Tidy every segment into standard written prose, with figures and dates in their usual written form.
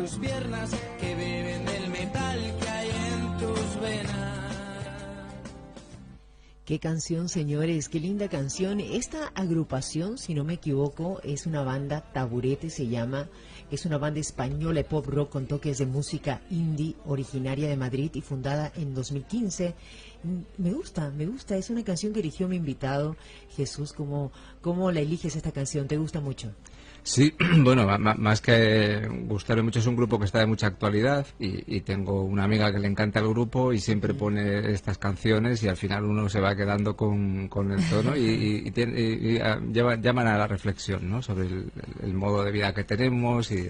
tus piernas que beben del metal que hay en tus venas. Qué canción, señores, qué linda canción. Esta agrupación, si no me equivoco, es una banda, Taburete se llama, es una banda española de pop rock con toques de música indie, originaria de Madrid y fundada en 2015. Me gusta, es una canción que eligió mi invitado, Jesús. ¿Cómo la eliges esta canción? ¿Te gusta mucho? Sí, bueno, más que gustarme mucho, es un grupo que está de mucha actualidad y tengo una amiga que le encanta el grupo y siempre pone estas canciones y al final uno se va quedando con el tono y llaman a la reflexión, ¿no? Sobre el modo de vida que tenemos y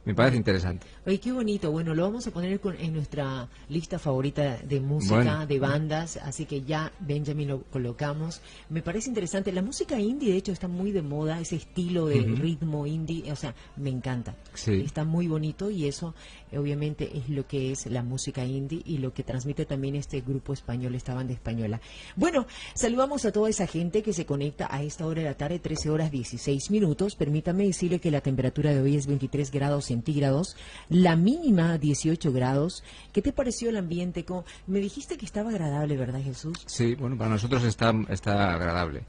me parece interesante. Oye, qué bonito. Bueno, lo vamos a poner en nuestra lista favorita de música, Bueno, de bandas, así que ya, Benjamin, lo colocamos. Me parece interesante. La música indie, de hecho, está muy de moda, ese estilo de ritmo indie, o sea, me encanta. sí. Está muy bonito y eso, obviamente, es lo que es la música indie y lo que transmite también este grupo español, esta banda española. Bueno, saludamos a toda esa gente que se conecta a esta hora de la tarde, 13 horas 16 minutos. Permítame decirle que la temperatura de hoy es 23 grados centígrados, la mínima 18 grados. ¿Qué te pareció el ambiente? Me dijiste que estaba agradable, ¿verdad, Jesús? Sí, bueno, para nosotros está agradable.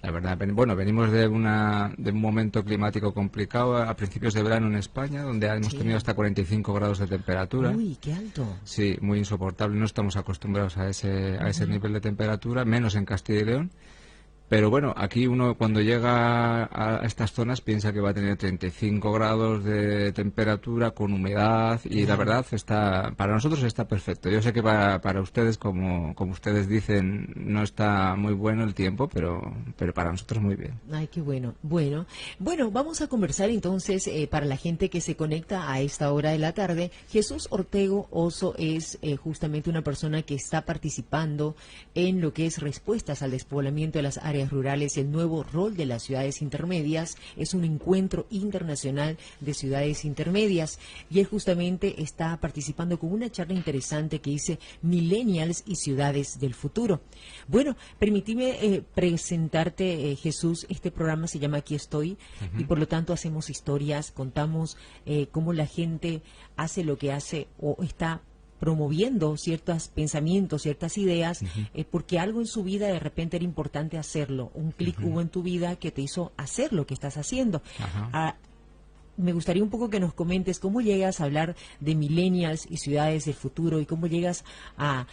La verdad, bueno, venimos de un momento climático complicado a principios de verano en España, donde hemos tenido hasta 45 grados de temperatura. Uy, qué alto. Sí, muy insoportable. No estamos acostumbrados a ese nivel de temperatura, menos en Castilla y León. Pero bueno, aquí uno cuando llega a estas zonas piensa que va a tener 35 grados de temperatura con humedad y la verdad para nosotros está perfecto. Yo sé que para ustedes, como ustedes dicen, no está muy bueno el tiempo, pero para nosotros muy bien. Ay, qué bueno. Bueno, vamos a conversar entonces para la gente que se conecta a esta hora de la tarde. Jesús Ortego Oso es justamente una persona que está participando en lo que es respuestas al despoblamiento de las áreas rurales, el nuevo rol de las ciudades intermedias. Es un encuentro internacional de ciudades intermedias y él justamente está participando con una charla interesante que dice Millennials y ciudades del futuro. Bueno, permíteme presentarte, Jesús. Este programa se llama Aquí Estoy y por lo tanto hacemos historias, contamos cómo la gente hace lo que hace o está promoviendo ciertos pensamientos, ciertas ideas, porque algo en su vida de repente era importante hacerlo. Un clic hubo en tu vida que te hizo hacer lo que estás haciendo. Me gustaría un poco que nos comentes cómo llegas a hablar de millennials y ciudades del futuro y cómo llegas a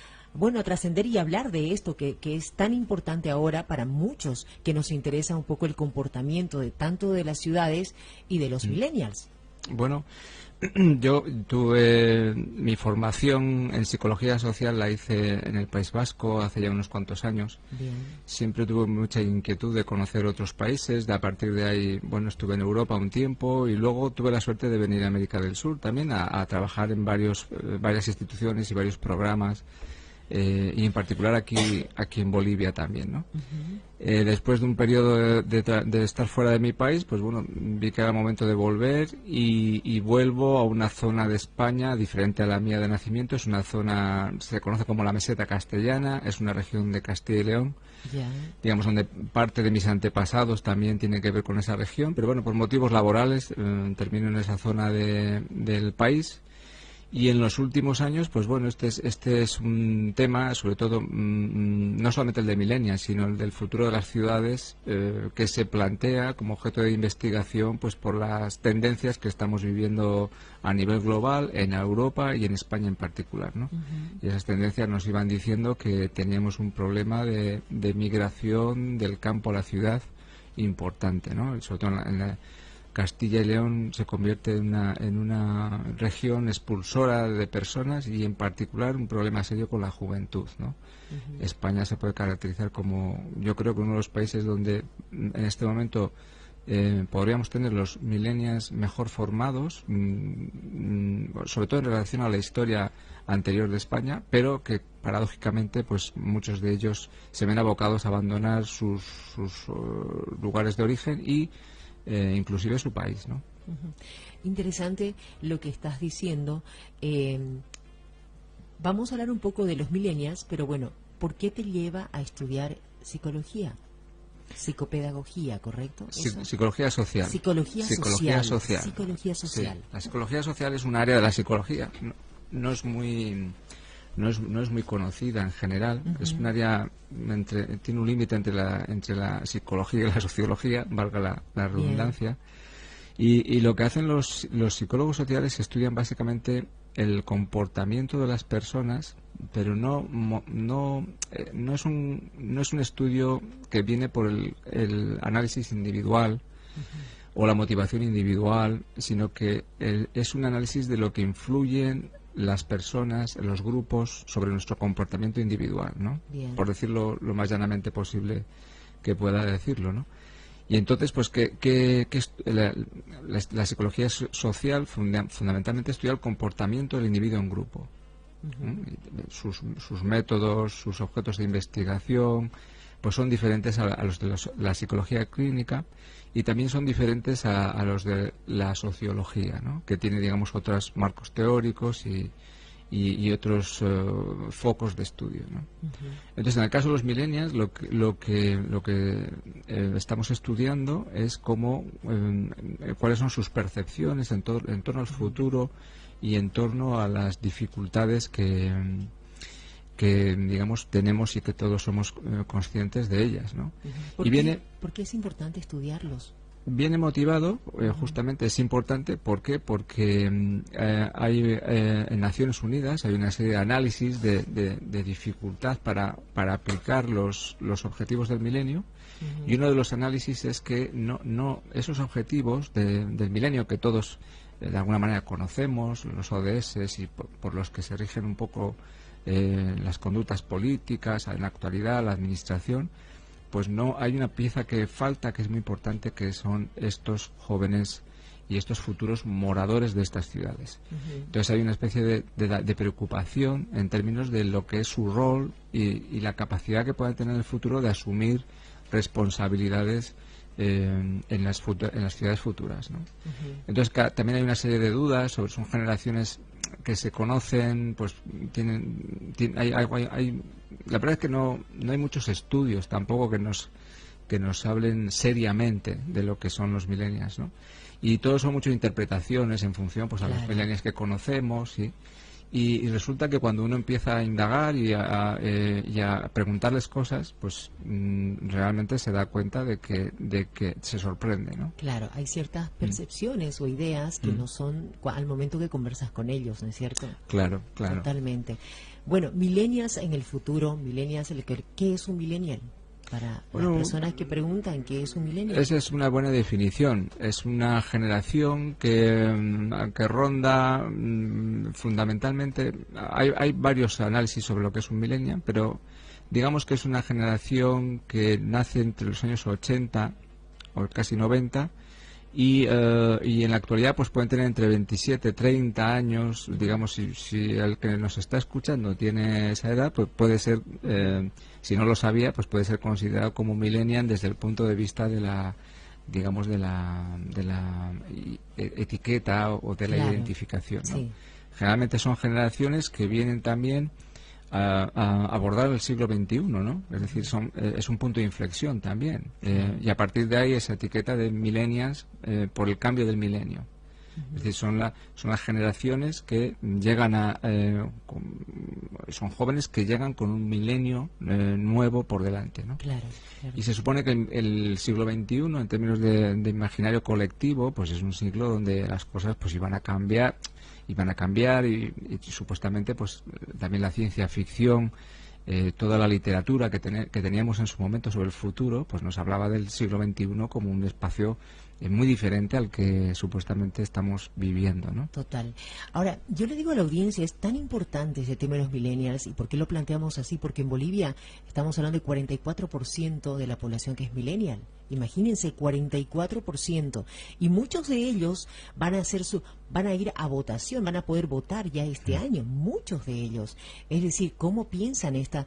trascender y hablar de esto que es tan importante ahora para muchos, que nos interesa un poco el comportamiento de tanto de las ciudades y de los millennials. Bueno, yo tuve mi formación en psicología social, la hice en el País Vasco hace ya unos cuantos años. Bien. Siempre tuve mucha inquietud de conocer otros países. A partir de ahí, bueno, estuve en Europa un tiempo y luego tuve la suerte de venir a América del Sur también a trabajar en varias instituciones y varios programas. Y en particular aquí en Bolivia también, ¿no? Después de un periodo de estar fuera de mi país, pues bueno, vi que era momento de volver y vuelvo a una zona de España diferente a la mía de nacimiento. Es una zona, se conoce como la Meseta Castellana, es una región de Castilla y León, digamos, donde parte de mis antepasados también tiene que ver con esa región, pero bueno, por motivos laborales termino en esa zona del país. Y en los últimos años, pues bueno, este es un tema, sobre todo, no solamente el de millennials, sino el del futuro de las ciudades, que se plantea como objeto de investigación, pues por las tendencias que estamos viviendo a nivel global, en Europa y en España en particular, ¿no? Y esas tendencias nos iban diciendo que teníamos un problema de migración del campo a la ciudad importante, ¿no? Sobre todo en la Castilla y León se convierte en una región expulsora de personas y en particular un problema serio con la juventud, ¿no? España se puede caracterizar como, yo creo que uno de los países donde en este momento podríamos tener los millennials mejor formados, sobre todo en relación a la historia anterior de España, pero que paradójicamente pues muchos de ellos se ven abocados a abandonar sus lugares de origen y inclusive su país, ¿no? Interesante lo que estás diciendo. Vamos a hablar un poco de los millennials, pero bueno, ¿por qué te lleva a estudiar psicología? Psicopedagogía, ¿correcto? Psicología social. Psicología social. Psicología social. Sí. La psicología social es un área de la psicología. No es muy conocida en general. Es un área tiene un límite entre la psicología y la sociología, valga la redundancia. Y lo que hacen los psicólogos sociales es estudian básicamente el comportamiento de las personas, pero no es un estudio que viene por el análisis individual o la motivación individual, sino que es un análisis de lo que influyen las personas, los grupos, sobre nuestro comportamiento individual, ¿no? Bien. Por decirlo lo más llanamente posible que pueda decirlo, ¿no? Y entonces, pues, la psicología social fundamentalmente estudia el comportamiento del individuo en grupo. Sus métodos, sus objetos de investigación, pues son diferentes a los de la psicología clínica, y también son diferentes a los de la sociología, ¿no? Que tiene, digamos, otros marcos teóricos y otros focos de estudio, ¿no? Entonces, en el caso de los millennials, lo que estamos estudiando es cuáles son sus percepciones en torno al futuro y en torno a las dificultades que digamos tenemos y que todos somos conscientes de ellas, ¿no? ¿Por qué es importante estudiarlos? Viene motivado, justamente es importante, ¿por qué? Porque hay en Naciones Unidas hay una serie de análisis de dificultad para aplicar los objetivos del milenio, y uno de los análisis es que no esos objetivos del milenio que todos de alguna manera conocemos, los ODS, y por los que se rigen un poco las conductas políticas en la actualidad, la administración, pues no hay una pieza que falta, que es muy importante, que son estos jóvenes y estos futuros moradores de estas ciudades. Entonces hay una especie de preocupación en términos de lo que es su rol y la capacidad que puedan tener en el futuro de asumir responsabilidades en las ciudades futuras, ¿no? Entonces también hay una serie de dudas sobre, son generaciones que se conocen, pues la verdad es que no hay muchos estudios tampoco que nos hablen seriamente de lo que son los millennials, ¿no? Y todos son muchas interpretaciones en función, pues, a los millennials que conocemos, ¿sí? Y resulta que cuando uno empieza a indagar y a preguntarles cosas, pues realmente se da cuenta de que se sorprende, ¿no? Claro, hay ciertas percepciones o ideas que no son al momento que conversas con ellos, ¿no es cierto? Claro. Totalmente. Bueno, millennials en el futuro, millennials, ¿qué es un millennial? Para las personas que preguntan qué es un millennial. Esa es una buena definición. Es una generación que ronda fundamentalmente. Hay varios análisis sobre lo que es un millennial, pero digamos que es una generación que nace entre los años 80 o casi 90 y en la actualidad pues pueden tener entre 27 30 años. Digamos, si el que nos está escuchando tiene esa edad, pues puede ser, si no lo sabía, pues puede ser considerado como millennial desde el punto de vista de la, digamos, de la etiqueta o de la identificación, ¿no? Sí. Generalmente son generaciones que vienen también a abordar el siglo XXI, ¿no? Es decir, es un punto de inflexión también. Y a partir de ahí esa etiqueta de millennials por el cambio del milenio. Es decir, son las generaciones que llegan son jóvenes que llegan con un milenio nuevo por delante, ¿no? Claro. Y se supone que el siglo XXI, en términos de imaginario colectivo, pues es un siglo donde las cosas pues iban a cambiar y supuestamente pues también la ciencia ficción, toda la literatura que teníamos en su momento sobre el futuro, pues nos hablaba del siglo XXI como un espacio muy diferente al que supuestamente estamos viviendo, ¿no? Total. Ahora, yo le digo a la audiencia, es tan importante ese tema de los millennials, ¿y por qué lo planteamos así? Porque en Bolivia estamos hablando de 44% de la población que es millennial. Imagínense, 44%. Y muchos de ellos van a ir a votación, van a poder votar ya este año, muchos de ellos. Es decir, ¿cómo piensan estas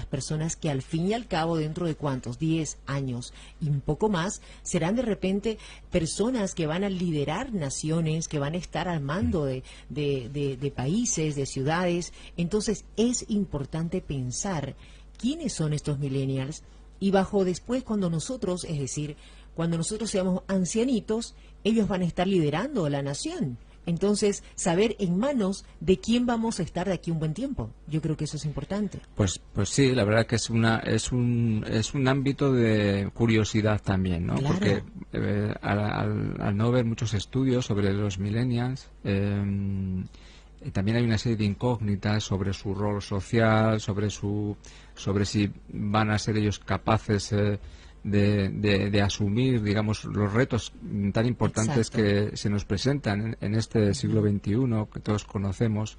personas que al fin y al cabo, dentro de cuántos, 10 años y un poco más, serán de repente personas que van a liderar naciones, que van a estar al mando de países, de ciudades? Entonces, es importante pensar quiénes son estos millennials Y bajo después, cuando nosotros, es decir, cuando nosotros seamos ancianitos, ellos van a estar liderando la nación. Entonces, saber en manos de quién vamos a estar de aquí un buen tiempo. Yo creo que eso es importante. Pues sí, la verdad que es un ámbito de curiosidad también, ¿no? Claro. Porque al no ver muchos estudios sobre los millennials, también hay una serie de incógnitas sobre su rol social, sobre si van a ser ellos capaces de asumir, digamos, los retos tan importantes Exacto. que se nos presentan en este siglo XXI, que todos conocemos.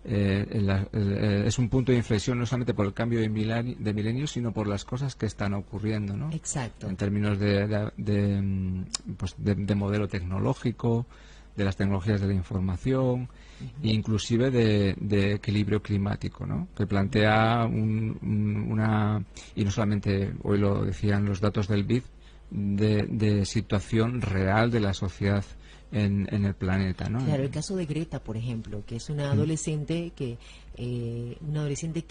Es un punto de inflexión no solamente por el cambio de milenio, sino por las cosas que están ocurriendo, ¿no? Exacto. En términos de modelo tecnológico, de las tecnologías de la información, inclusive de equilibrio climático, ¿no? Que plantea una, y no solamente, hoy lo decían los datos del BID, de situación real de la sociedad en el planeta, ¿no? Claro, el caso de Greta, por ejemplo, que es una adolescente que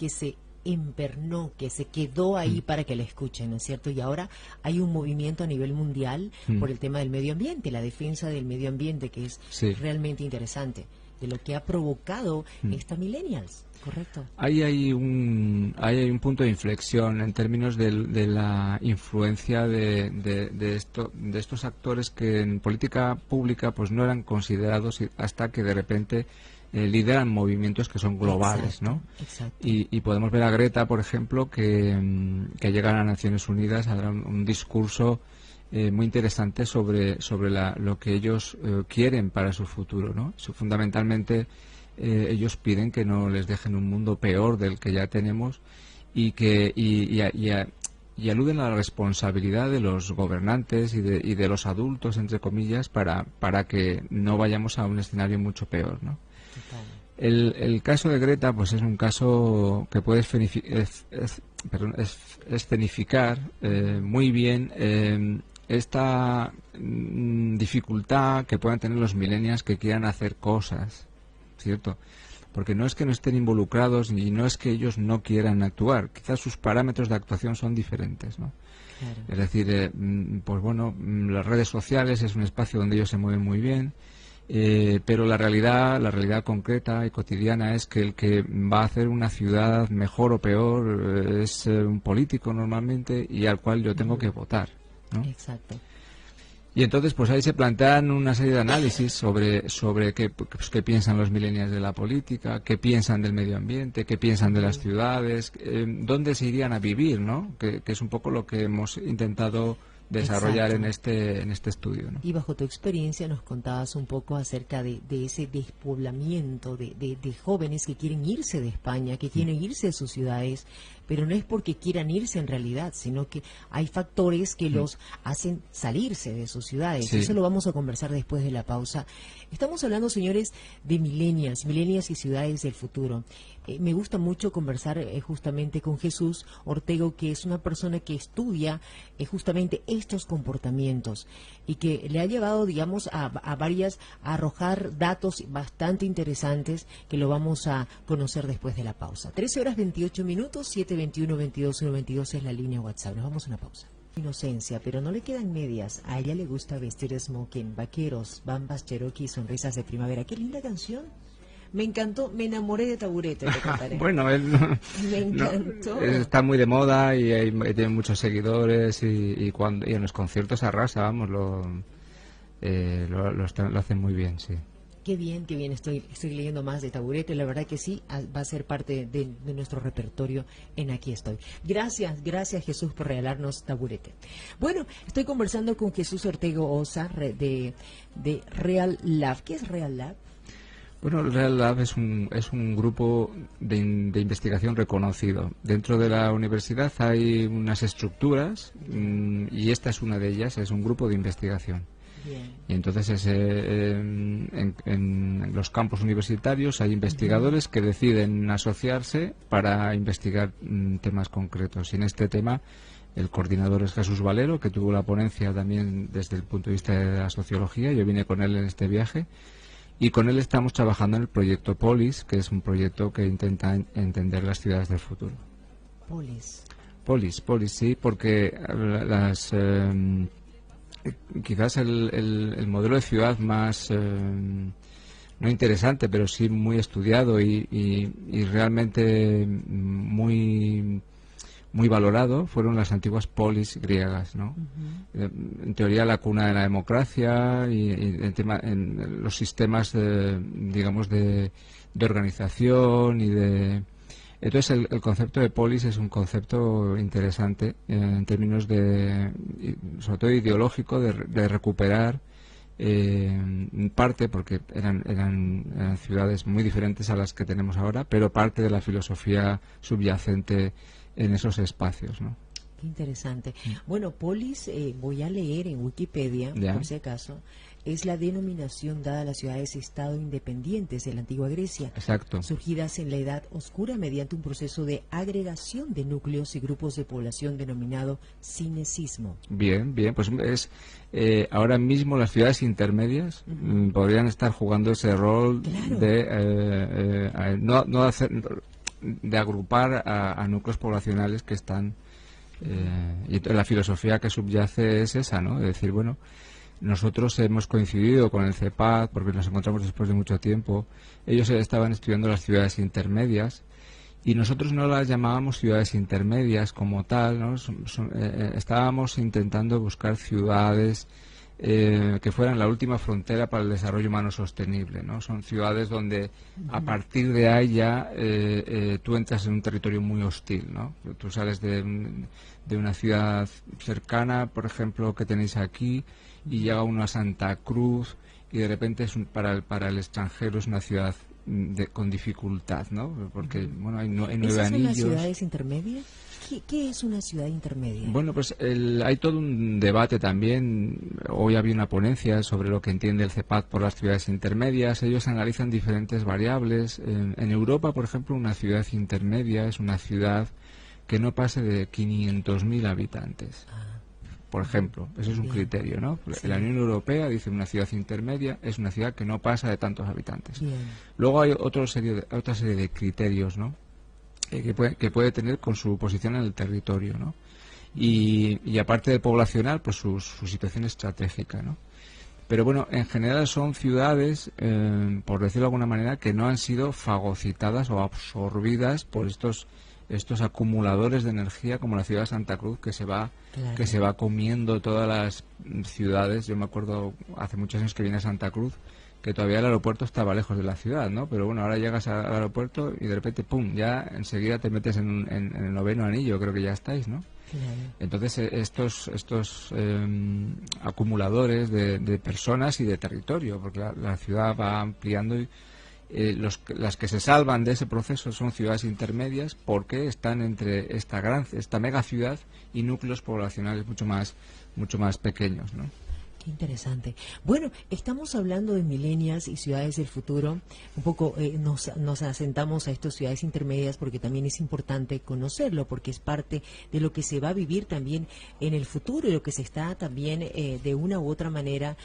se empernó, que se quedó ahí para que la escuchen, ¿no es cierto? Y ahora hay un movimiento a nivel mundial por el tema del medio ambiente, la defensa del medio ambiente, que es Sí. realmente interesante, de lo que ha provocado esta millennials, ¿correcto? Ahí hay un punto de inflexión en términos de la influencia de estos actores que en política pública pues no eran considerados hasta que de repente lideran movimientos que son globales, Exacto, ¿no? exacto. Y podemos ver a Greta, por ejemplo, que llega a las Naciones Unidas a dar un discurso muy interesante sobre lo que ellos quieren para su futuro, ¿no? Fundamentalmente ellos piden que no les dejen un mundo peor del que ya tenemos y aluden a la responsabilidad de los gobernantes y de los adultos, entre comillas, para que no vayamos a un escenario mucho peor, ¿no? Total. El caso de Greta pues es un caso que puede escenificar muy bien esta dificultad que puedan tener los millennials que quieran hacer cosas, ¿cierto? Porque no es que no estén involucrados y no es que ellos no quieran actuar, quizás sus parámetros de actuación son diferentes, ¿no? Claro. Es decir, pues bueno, las redes sociales es un espacio donde ellos se mueven muy bien, pero la realidad concreta y cotidiana es que el que va a hacer una ciudad mejor o peor es un político normalmente y al cual yo tengo que votar, ¿no? Exacto. Y entonces pues ahí se plantean una serie de análisis sobre qué piensan los millennials de la política, qué piensan del medio ambiente, qué piensan de las ciudades, dónde se irían a vivir, ¿no? Que es un poco lo que hemos intentado desarrollar en este estudio, ¿no? Y bajo tu experiencia nos contabas un poco acerca de ese despoblamiento de jóvenes que quieren irse de España, que quieren irse de sus ciudades, pero no es porque quieran irse en realidad, sino que hay factores que los hacen salirse de sus ciudades. Sí. Eso lo vamos a conversar después de la pausa. Estamos hablando, señores, de millennials y ciudades del futuro. Me gusta mucho conversar justamente con Jesús Ortego, que es una persona que estudia justamente estos comportamientos y que le ha llevado, digamos, a arrojar datos bastante interesantes que lo vamos a conocer después de la pausa. 13:28, 721-22-122 es la línea WhatsApp. Nos vamos a una pausa. Inocencia, pero no le quedan medias. A ella le gusta vestir smoking, vaqueros, bambas, cherokee, sonrisas de primavera. ¡Qué linda canción! Me encantó, me enamoré de Taburete, te contaré. Bueno, él Me encantó. está muy de moda y tiene muchos seguidores y en los conciertos arrasa, vamos, lo hacen muy bien, sí. Qué bien, estoy leyendo más de Taburete, la verdad que sí, va a ser parte de nuestro repertorio en Aquí Estoy. Gracias Jesús por regalarnos Taburete. Bueno, estoy conversando con Jesús Ortego Osa de Real Lab. ¿Qué es Real Lab? Bueno, el Real Lab es un grupo de investigación reconocido. Dentro de la universidad hay unas estructuras y esta es una de ellas, es un grupo de investigación. Bien. Y entonces en los campus universitarios hay investigadores que deciden asociarse para investigar temas concretos. Y en este tema el coordinador es Jesús Valero, que tuvo la ponencia también desde el punto de vista de la sociología. Yo vine con él en este viaje. Y con él estamos trabajando en el proyecto Polis, que es un proyecto que intenta entender las ciudades del futuro. Polis, sí, porque quizás el modelo de ciudad más, no interesante, pero sí muy estudiado y realmente muy valorado, fueron las antiguas polis griegas, ¿no? En teoría la cuna de la democracia y en los sistemas, digamos, de organización y de... Entonces el concepto de polis es un concepto interesante en términos sobre todo ideológico, de recuperar parte, porque eran ciudades muy diferentes a las que tenemos ahora, pero parte de la filosofía subyacente en esos espacios, ¿no? Qué interesante. Bueno, polis, voy a leer en Wikipedia, por si acaso, es la denominación dada a las ciudades-estado independientes de la antigua Grecia. Exacto. Surgidas en la Edad Oscura mediante un proceso de agregación de núcleos y grupos de población denominado cinecismo. Bien, pues es ahora mismo las ciudades intermedias podrían estar jugando ese rol, claro, de agrupar a núcleos poblacionales que están... y la filosofía que subyace es esa, ¿no? De decir, bueno, nosotros hemos coincidido con el CEPAD porque nos encontramos después de mucho tiempo. Ellos estaban estudiando las ciudades intermedias y nosotros no las llamábamos ciudades intermedias como tal, ¿no? Estábamos intentando buscar ciudades que fueran la última frontera para el desarrollo humano sostenible, ¿no? Son ciudades donde a partir de ahí ya tú entras en un territorio muy hostil, ¿no? Tú sales de una ciudad cercana, por ejemplo, que tenéis aquí, y llega uno a Santa Cruz y de repente para el extranjero es una ciudad con dificultad, ¿no? Porque bueno, hay 9 anillos. ¿Esas son las ciudades intermedias? ¿Qué es una ciudad intermedia? Bueno, pues hay todo un debate también. Hoy había una ponencia sobre lo que entiende el CEPAD por las ciudades intermedias. Ellos analizan diferentes variables. En Europa, por ejemplo, una ciudad intermedia es una ciudad que no pase de 500.000 habitantes. Por ejemplo, eso es un criterio, ¿no? Sí. La Unión Europea dice una ciudad intermedia es una ciudad que no pasa de tantos habitantes. Bien. Luego hay otra serie de criterios, ¿no? Que puede tener con su posición en el territorio, ¿no? Y aparte de poblacional, pues su situación estratégica, ¿no? Pero bueno, en general son ciudades, por decirlo de alguna manera, que no han sido fagocitadas o absorbidas por estos acumuladores de energía como la ciudad de Santa Cruz, que se va comiendo todas las ciudades. Yo me acuerdo hace muchos años que vine a Santa Cruz, que todavía el aeropuerto estaba lejos de la ciudad, ¿no? Pero bueno, ahora llegas al aeropuerto y de repente, ¡pum!, ya enseguida te metes en el 9º anillo, creo que ya estáis, ¿no? Claro. Entonces, estos acumuladores de personas y de territorio, porque la ciudad va ampliando y las que se salvan de ese proceso son ciudades intermedias porque están entre esta mega ciudad y núcleos poblacionales mucho más pequeños, ¿no? Qué interesante. Bueno, estamos hablando de millennials y ciudades del futuro. Un poco nos asentamos a estas ciudades intermedias porque también es importante conocerlo, porque es parte de lo que se va a vivir también en el futuro y lo que se está también de una u otra manera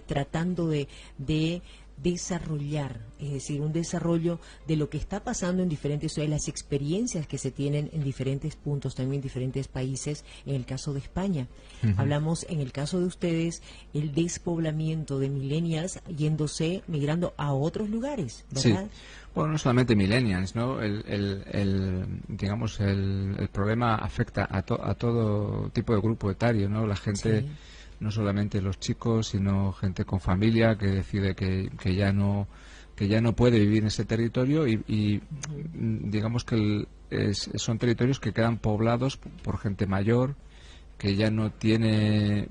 tratando de desarrollar, es decir, un desarrollo de lo que está pasando en diferentes ciudades, las experiencias que se tienen en diferentes puntos, también en diferentes países, en el caso de España. Hablamos, en el caso de ustedes, el despoblamiento de millennials migrando a otros lugares, ¿verdad? Sí. Bueno, no solamente millennials, ¿no? Digamos, el problema afecta a todo tipo de grupo etario, ¿no? La gente... Sí. No solamente los chicos, sino gente con familia que decide que ya no puede vivir en ese territorio y digamos que son territorios que quedan poblados por gente mayor que ya no tiene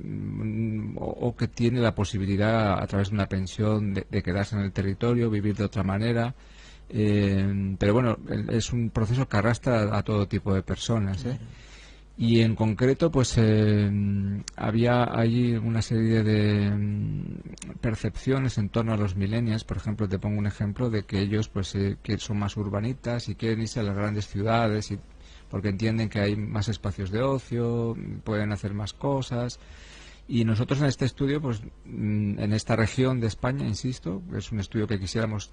o que tiene la posibilidad a través de una pensión de quedarse en el territorio, vivir de otra manera. Pero bueno, es un proceso que arrastra a todo tipo de personas, ¿eh? Y en concreto, pues había allí una serie de percepciones en torno a los millennials. Por ejemplo, te pongo un ejemplo de que ellos pues que son más urbanitas y quieren irse a las grandes ciudades porque entienden que hay más espacios de ocio, pueden hacer más cosas. Y nosotros en este estudio, pues en esta región de España, insisto, es un estudio que quisiéramos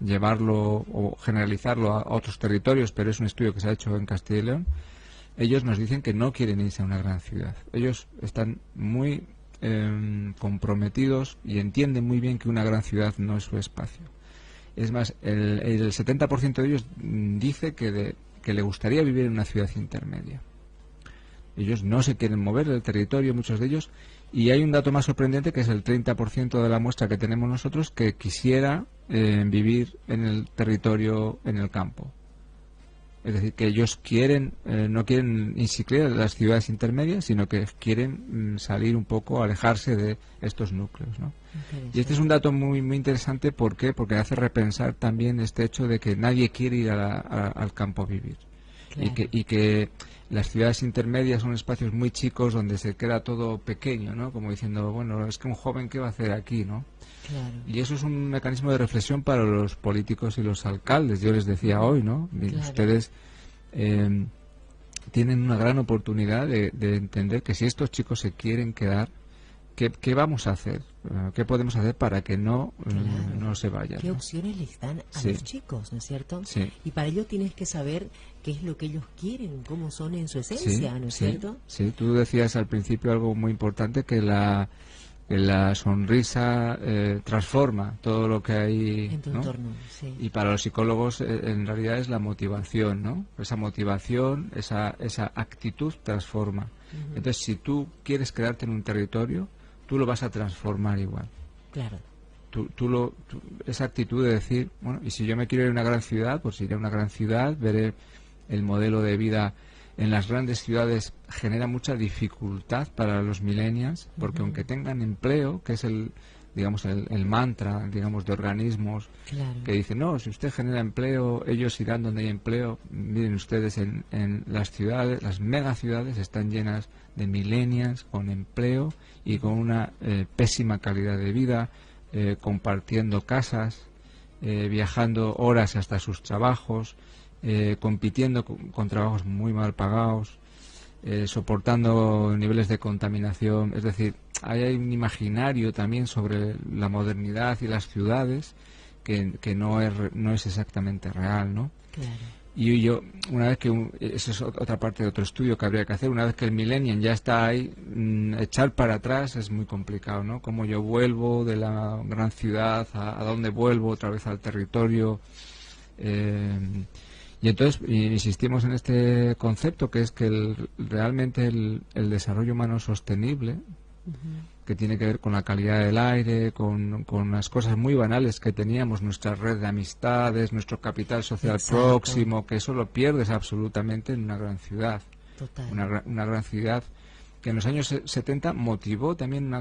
llevarlo o generalizarlo a otros territorios, pero es un estudio que se ha hecho en Castilla y León. ellos nos dicen que no quieren irse a una gran ciudad. Ellos están muy comprometidos y entienden muy bien que una gran ciudad no es su espacio. Es más, el 70% de ellos dice que le gustaría vivir en una ciudad intermedia. Ellos no se quieren mover del territorio, muchos de ellos, y hay un dato más sorprendente, que es el 30% de la muestra que tenemos nosotros, que quisiera vivir en el territorio, en el campo. Es decir, que ellos quieren, no quieren ni siquiera las ciudades intermedias, sino que quieren salir un poco, alejarse de estos núcleos, ¿no? Y este es un dato muy muy interesante. ¿Por qué? Porque hace repensar también este hecho de que nadie quiere ir al campo a vivir. Claro. Y que las ciudades intermedias son espacios muy chicos donde se queda todo pequeño, ¿no? Como diciendo, bueno, es que un joven, ¿qué va a hacer aquí, no? Claro. Y eso es un mecanismo de reflexión para los políticos y los alcaldes. Yo les decía hoy, ¿no? Claro. Ustedes tienen una gran oportunidad de entender que si estos chicos se quieren quedar, ¿qué vamos a hacer? ¿Qué podemos hacer para que no se vayan? ¿Qué opciones les dan a los chicos, no es cierto? Sí. Y para ello tienes que saber qué es lo que ellos quieren, cómo son en su esencia, ¿no es cierto? Sí, tú decías al principio algo muy importante, que la sonrisa transforma todo lo que hay en tu entorno, sí. Y para los psicólogos en realidad es la motivación, ¿no? Esa motivación, esa actitud transforma. Entonces, si tú quieres quedarte en un territorio, tú lo vas a transformar igual. Claro. Esa actitud de decir, bueno, y si yo me quiero ir a una gran ciudad, pues iré a una gran ciudad, veré el modelo de vida. En las grandes ciudades genera mucha dificultad para los millennials, porque aunque tengan empleo, que es el mantra, digamos, de organismos, claro, que dicen, no, si usted genera empleo, ellos irán donde hay empleo. Miren ustedes, en las ciudades, las megaciudades están llenas de millennials con empleo y con una pésima calidad de vida, compartiendo casas, viajando horas hasta sus trabajos, compitiendo con trabajos muy mal pagados, soportando niveles de contaminación. Es decir, hay un imaginario también sobre la modernidad y las ciudades que no es exactamente real, ¿no? Claro. Y yo, una vez que eso es otra parte de otro estudio que habría que hacer, una vez que el millennial ya está ahí, echar para atrás es muy complicado, ¿no? Como yo vuelvo de la gran ciudad, a dónde vuelvo, otra vez al territorio. Y entonces insistimos en este concepto, que es que realmente el desarrollo humano sostenible, que tiene que ver con la calidad del aire, con las cosas muy banales que teníamos, nuestra red de amistades, nuestro capital social próximo, que eso lo pierdes absolutamente en una gran ciudad. Total. Una gran ciudad que en los años 70 motivó también una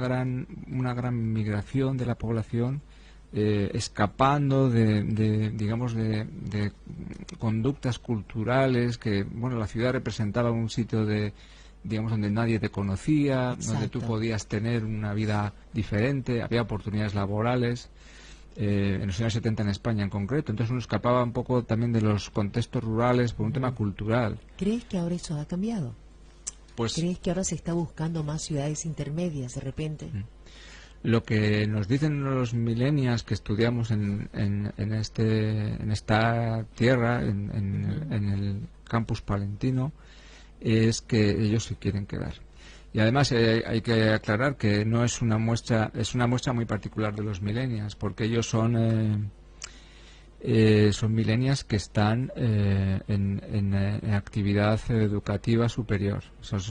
gran migración de la población, escapando de conductas culturales que, bueno, la ciudad representaba un sitio donde nadie te conocía. Exacto. Donde tú podías tener una vida diferente, había oportunidades laborales, en los años 70 en España en concreto. Entonces uno escapaba un poco también de los contextos rurales por un tema cultural. ¿Crees que ahora eso ha cambiado? Pues, ¿crees que ahora se está buscando más ciudades intermedias de repente? Lo que nos dicen los millennials que estudiamos en esta tierra, en el campus palentino, es que ellos se quieren quedar. Y además hay que aclarar que no es una muestra, es una muestra muy particular de los millennials, porque ellos son millennials que están en actividad educativa superior.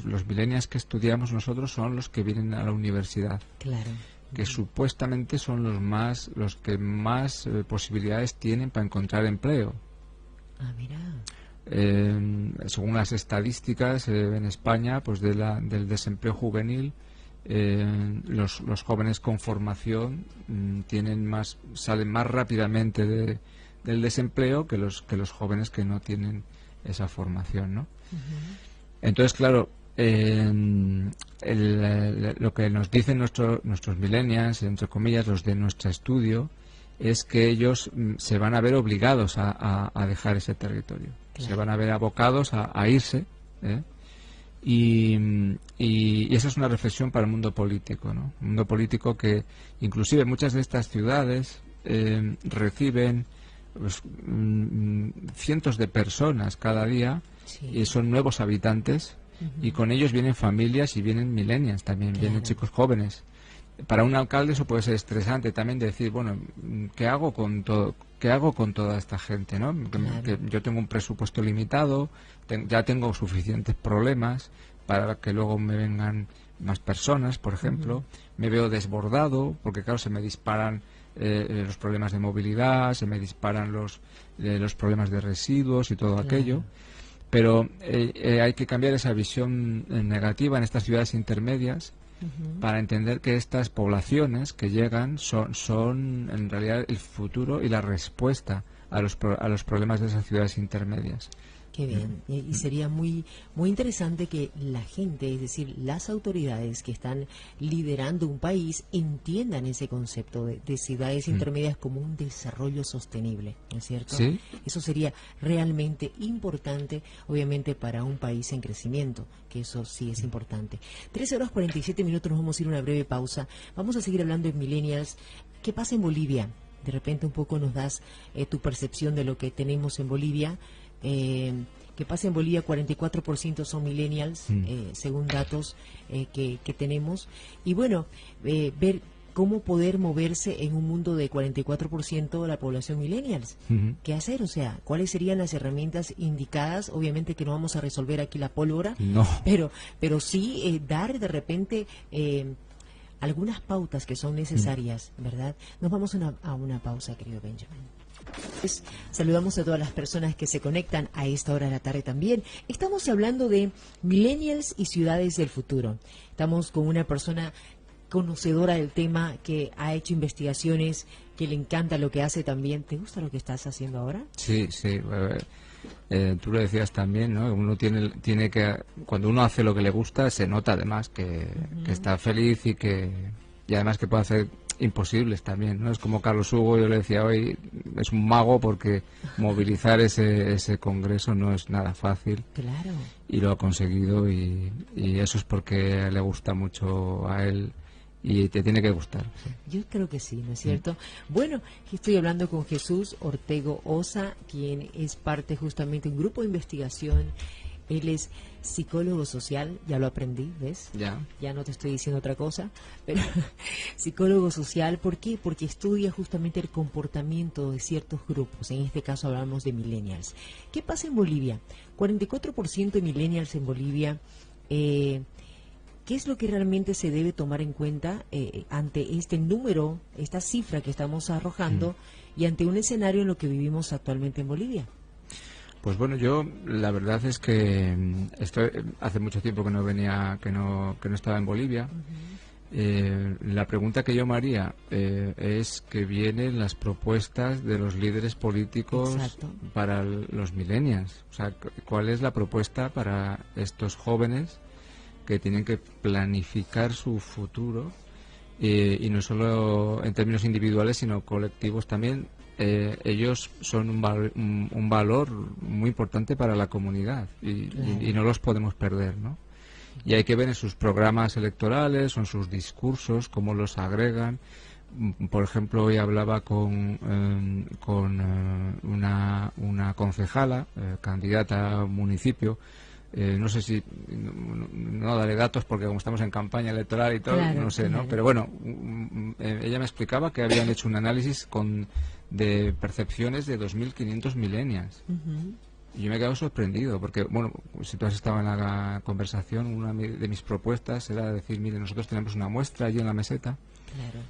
Los millennials que estudiamos nosotros son los que vienen a la universidad. Claro. Que supuestamente son los que más posibilidades tienen para encontrar empleo. Ah, mira. Según las estadísticas en España, pues del desempleo juvenil, los jóvenes con formación salen más rápidamente del desempleo que los jóvenes que no tienen esa formación, ¿no? Entonces, claro, lo que nos dicen nuestros millennials, entre comillas, los de nuestro estudio, es que ellos se van a ver obligados a dejar ese territorio. Claro. Se van a ver abocados a irse, y esa es una reflexión para el mundo político, ¿no? Un mundo político que inclusive muchas de estas ciudades reciben pues, cientos de personas cada día, Sí. y son nuevos habitantes, y con ellos vienen familias y vienen millennials también, vienen chicos jóvenes. Para un alcalde eso puede ser estresante también, de decir, bueno, ¿qué hago con todo? ¿Qué hago con toda esta gente, no? Que yo tengo un presupuesto limitado, ya tengo suficientes problemas para que luego me vengan más personas, por ejemplo. Me veo desbordado porque, claro, se me disparan los problemas de movilidad, se me disparan los problemas de residuos y todo aquello. Pero hay que cambiar esa visión negativa en estas ciudades intermedias para entender que estas poblaciones que llegan son en realidad el futuro y la respuesta a los problemas de esas ciudades intermedias. Qué bien. Y sería muy interesante que la gente, es decir, las autoridades que están liderando un país, entiendan ese concepto de ciudades intermedias como un desarrollo sostenible, ¿no es cierto? Sí. Eso sería realmente importante, obviamente, para un país en crecimiento, que eso sí es importante. 13:47, nos vamos a ir a una breve pausa. Vamos a seguir hablando de millennials. ¿Qué pasa en Bolivia? De repente un poco nos das tu percepción de lo que tenemos en Bolivia. Que pasa en Bolivia, 44% son millennials, según datos que tenemos. Y bueno, ver cómo poder moverse en un mundo de 44% de la población millennials. ¿Qué hacer? O sea, ¿cuáles serían las herramientas indicadas? Obviamente que no vamos a resolver aquí la pólvora, No. pero sí dar de repente algunas pautas que son necesarias, ¿verdad? Nos vamos a una pausa, querido Benjamin. Saludamos a todas las personas que se conectan a esta hora de la tarde también. Estamos hablando de millennials y ciudades del futuro. Estamos con una persona conocedora del tema, que ha hecho investigaciones, que le encanta lo que hace también. ¿Te gusta lo que estás haciendo ahora? Sí, sí. Tú lo decías también, ¿no? Uno tiene que, cuando uno hace lo que le gusta, se nota además que está feliz y además que puede hacer imposibles también, ¿no? Es como Carlos Hugo, yo le decía hoy, es un mago porque movilizar ese congreso no es nada fácil. Claro. Y lo ha conseguido y eso es porque le gusta mucho a él y te tiene que gustar. Sí. Yo creo que sí, ¿no es cierto? Bueno, estoy hablando con Jesús Ortego Osa, quien es parte justamente de un grupo de investigación. Él es psicólogo social, ya lo aprendí, ¿ves? Ya no te estoy diciendo otra cosa, pero psicólogo social, ¿por qué? Porque estudia justamente el comportamiento de ciertos grupos, en este caso hablamos de millennials. ¿Qué pasa en Bolivia? 44% de millennials en Bolivia. ¿Qué es lo que realmente se debe tomar en cuenta ante este número, esta cifra que estamos arrojando y ante un escenario en lo que vivimos actualmente en Bolivia? Pues bueno, yo la verdad es que hace mucho tiempo que no venía, que no estaba en Bolivia. La pregunta que yo me haría es que vienen las propuestas de los líderes políticos. Exacto. Para los millennials. O sea, ¿cuál es la propuesta para estos jóvenes que tienen que planificar su futuro? Y no solo en términos individuales, sino colectivos también. Ellos son un valor muy importante para la comunidad y no los podemos perder, ¿no? Y hay que ver en sus programas electorales o en sus discursos cómo los agregan. Por ejemplo, hoy hablaba con una concejala, candidata a municipio. No sé si no daré datos porque como estamos en campaña electoral y todo, claro, no sé, ¿no? Pero bueno, ella me explicaba que habían hecho un análisis de percepciones de 2.500 millennials. Y yo me he quedado sorprendido porque, bueno, si tú has estado en la conversación, una de mis propuestas era decir, mire, nosotros tenemos una muestra allí en la meseta,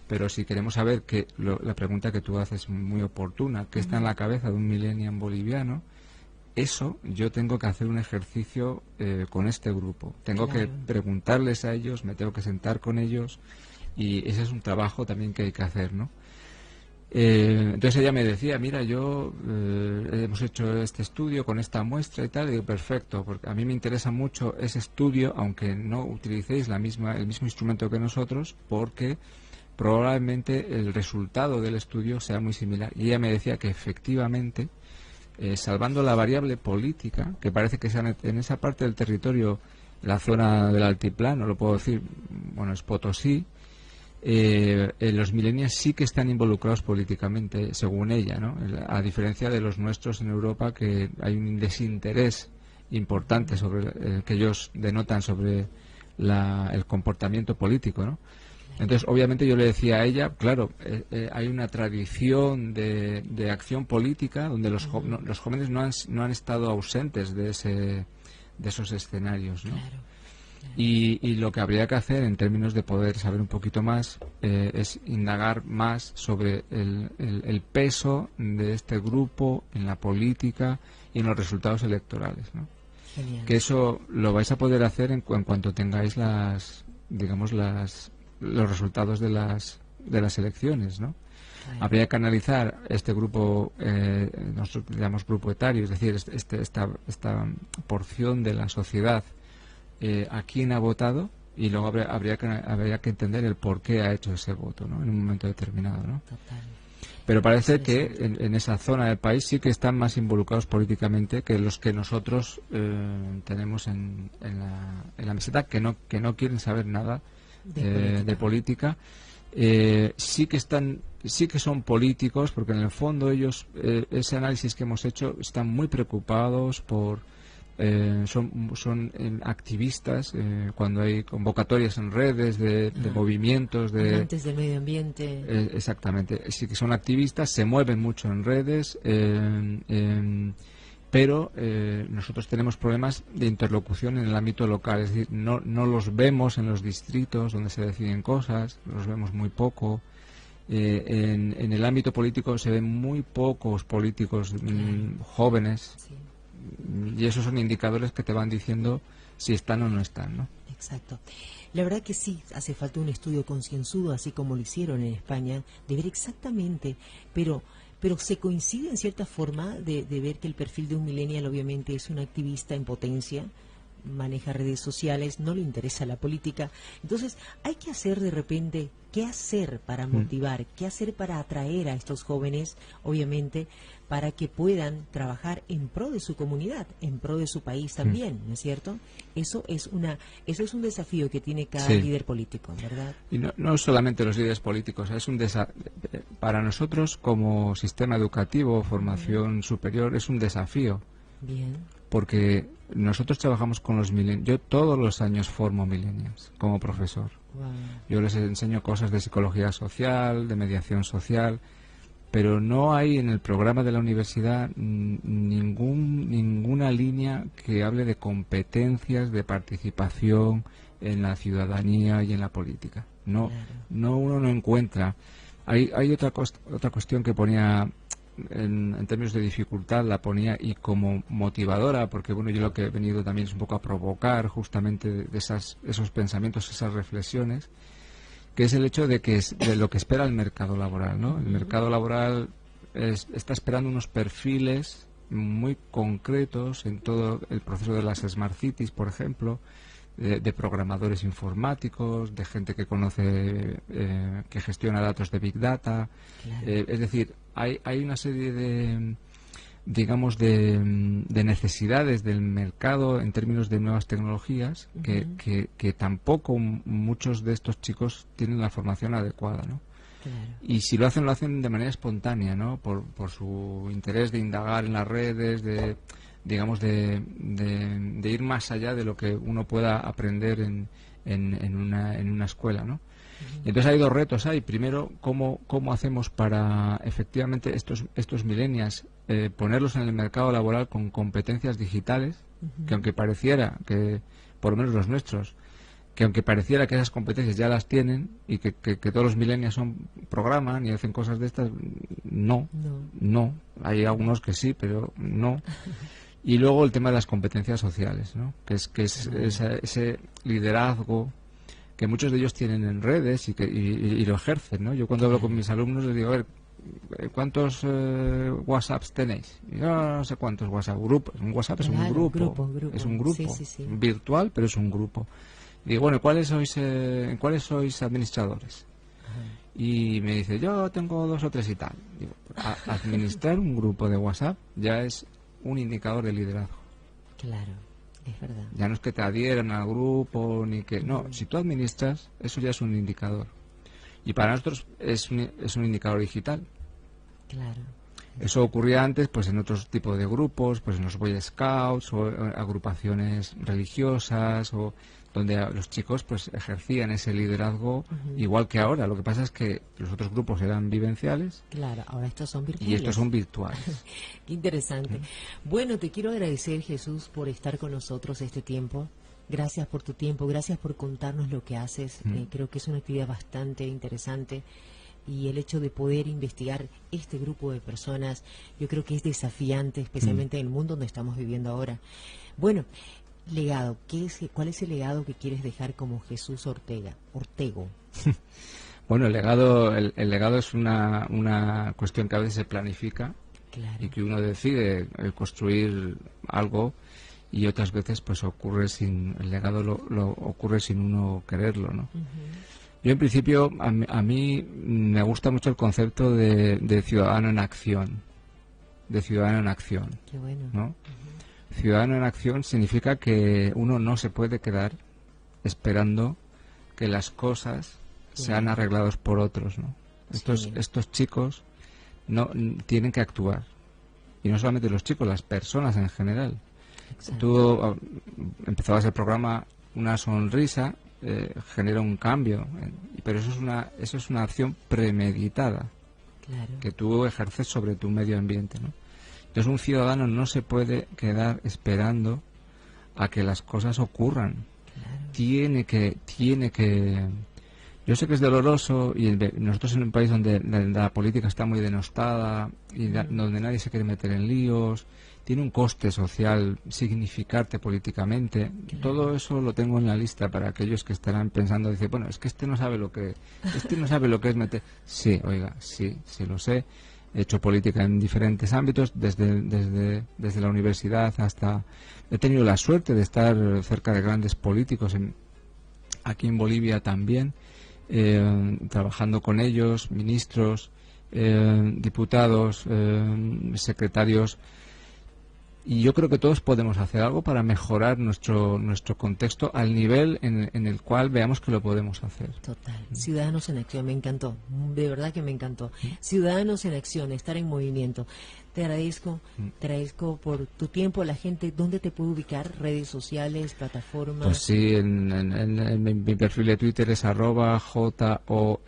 pero si queremos saber que la pregunta que tú haces es muy oportuna, ¿qué está en la cabeza de un millennial boliviano? Eso yo tengo que hacer un ejercicio con este grupo. Tengo que preguntarles a ellos, me tengo que sentar con ellos y ese es un trabajo también que hay que hacer, ¿no? Entonces ella me decía, mira, hemos hecho este estudio con esta muestra y tal, y digo, perfecto, porque a mí me interesa mucho ese estudio, aunque no utilicéis el mismo instrumento que nosotros, porque probablemente el resultado del estudio sea muy similar. Y ella me decía que efectivamente, salvando la variable política, que parece que en esa parte del territorio, la zona del altiplano, lo puedo decir, bueno, es Potosí, los millennials sí que están involucrados políticamente, según ella, ¿no? A diferencia de los nuestros en Europa, que hay un desinterés importante sobre que ellos denotan sobre el comportamiento político, ¿no? Entonces, obviamente, yo le decía a ella, claro, hay una tradición de acción política donde los jóvenes no han estado ausentes de esos escenarios, ¿no? Claro. Y lo que habría que hacer en términos de poder saber un poquito más es indagar más sobre el peso de este grupo en la política y en los resultados electorales, ¿no? Genial. Que eso lo vais a poder hacer en cuanto tengáis los resultados de las elecciones, ¿no? Bueno. Habría que analizar este grupo, nosotros llamamos grupo etario, es decir, esta porción de la sociedad, a quién ha votado, y luego habría que entender el por qué ha hecho ese voto, ¿no? En un momento determinado, ¿no? Total. Pero parece que en esa zona del país sí que están más involucrados políticamente que los que nosotros tenemos en la meseta, que no quieren saber nada de política. Sí que son políticos, porque en el fondo ellos, ese análisis que hemos hecho, están muy preocupados son activistas cuando hay convocatorias en redes de movimientos amantes del medio ambiente. Exactamente, sí que son activistas, se mueven mucho en redes, pero nosotros tenemos problemas de interlocución en el ámbito local, es decir, no los vemos en los distritos donde se deciden cosas, los vemos muy poco. En el ámbito político se ven muy pocos políticos jóvenes. Sí. Y esos son indicadores que te van diciendo si están o no están, ¿no? Exacto. La verdad que sí, hace falta un estudio concienzudo, así como lo hicieron en España, de ver exactamente, pero se coincide en cierta forma de ver que el perfil de un millennial obviamente es un activista en potencia, maneja redes sociales, no le interesa la política. Entonces, hay que hacer de repente, ¿qué hacer para motivar? ¿Qué hacer para atraer a estos jóvenes, obviamente, para que puedan trabajar en pro de su comunidad, en pro de su país también, ¿no es cierto? Eso es un desafío que tiene cada líder político, ¿verdad? Y no solamente los líderes políticos, es un para nosotros como sistema educativo, formación superior, es un desafío. Bien. Porque nosotros trabajamos con los millennials. Yo todos los años formo millennials como profesor. Wow. Yo les enseño cosas de psicología social, de mediación social, pero no hay en el programa de la universidad ninguna línea que hable de competencias de participación en la ciudadanía y en la política. Uno no encuentra. Hay otra cuestión que ponía en términos de dificultad, la ponía y como motivadora, porque bueno, yo lo que he venido también es un poco a provocar justamente de esos pensamientos, esas reflexiones, que es el hecho de lo que espera el mercado laboral, ¿no? El mercado laboral está esperando unos perfiles muy concretos en todo el proceso de las Smart Cities, por ejemplo, de programadores informáticos, de gente que conoce, que gestiona datos de Big Data. Claro. Es decir, hay una serie de necesidades del mercado en términos de nuevas tecnologías que tampoco muchos de estos chicos tienen la formación adecuada, ¿no? Claro. Y si lo hacen de manera espontánea, ¿no? Por su interés de indagar en las redes, de ir más allá de lo que uno pueda aprender en una escuela, ¿no? Entonces hay dos retos. Primero, ¿cómo hacemos para efectivamente estos millennials ponerlos en el mercado laboral con competencias digitales, que aunque pareciera que, por lo menos los nuestros, que aunque pareciera que esas competencias ya las tienen y que todos los millennials programan y hacen cosas de estas, no. Hay algunos que sí, pero no. Y luego el tema de las competencias sociales, ¿no? que es ese liderazgo que muchos de ellos tienen en redes y lo ejercen, ¿no? Yo cuando hablo con mis alumnos les digo, a ver, ¿cuántos WhatsApps tenéis? Yo no sé cuántos WhatsApp grupos. Un WhatsApp es un grupo. Es un grupo sí. virtual, pero es un grupo. Y digo, bueno, ¿en cuáles sois administradores? Y me dice, yo tengo 2 o 3 y tal. Digo, administrar un grupo de WhatsApp ya es un indicador de liderazgo. Claro, es verdad. Ya no es que te adhieran al grupo, ni que... No, si tú administras, eso ya es un indicador. Y para nosotros es un indicador digital. Claro. Eso ocurría antes pues en otros tipos de grupos, pues en los Boy Scouts o agrupaciones religiosas, o donde los chicos pues ejercían ese liderazgo igual que ahora. Lo que pasa es que los otros grupos eran vivenciales. Claro, ahora estos son virtuales. Y estos son virtuales. Qué interesante. Bueno, te quiero agradecer, Jesús, por estar con nosotros este tiempo. Gracias por tu tiempo, gracias por contarnos lo que haces. Creo que es una actividad bastante interesante. Y el hecho de poder investigar este grupo de personas, yo creo que es desafiante, especialmente en el mundo donde estamos viviendo ahora. Bueno, legado, ¿cuál es el legado que quieres dejar como Jesús Ortego? Bueno, el legado es una cuestión que a veces se planifica, claro, y que uno decide construir algo, y otras veces pues el legado lo ocurre sin uno quererlo, ¿no? Yo en principio, a mí me gusta mucho el concepto de ciudadano en acción, Qué bueno. ¿no? Ciudadano en acción significa que uno no se puede quedar esperando que las cosas sean arregladas por otros, ¿no? Estos chicos no tienen que actuar, y no solamente los chicos, las personas en general. Exacto. Tú empezabas el programa, una sonrisa genera un cambio, pero eso es una acción premeditada, Claro. que tú ejerces sobre tu medio ambiente, ¿no? Entonces un ciudadano no se puede quedar esperando a que las cosas ocurran. Claro. Tiene que yo sé que es doloroso, y nosotros en un país donde la política está muy denostada y donde nadie se quiere meter en líos, tiene un coste social significarte políticamente. Todo eso lo tengo en la lista para aquellos que estarán pensando, dice, bueno, es que este no sabe lo que es meter. Sí, oiga, sí lo sé. He hecho política en diferentes ámbitos, desde la universidad hasta... He tenido la suerte de estar cerca de grandes políticos, aquí en Bolivia también, trabajando con ellos, ministros, diputados, secretarios. Y yo creo que todos podemos hacer algo para mejorar nuestro contexto al nivel en el cual veamos que lo podemos hacer. Total. Ciudadanos en acción, me encantó. De verdad que me encantó. Ciudadanos en acción, estar en movimiento. Te agradezco por tu tiempo. La gente, ¿dónde te puede ubicar? ¿Redes sociales, plataformas? Pues sí, en mi perfil de Twitter es @JORTEGOO.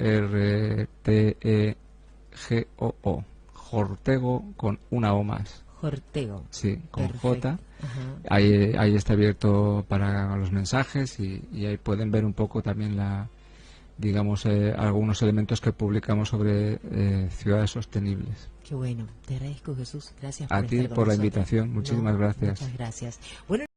Jortego con una O más. Jortego. Sí, con Perfecto. J. Ajá. Ahí está abierto para los mensajes, y ahí pueden ver un poco también algunos elementos que publicamos sobre ciudades sostenibles. Qué bueno. Te agradezco, Jesús. Gracias por A estar ti con por la nosotros. invitación. Muchísimas gracias. Muchas gracias. Bueno.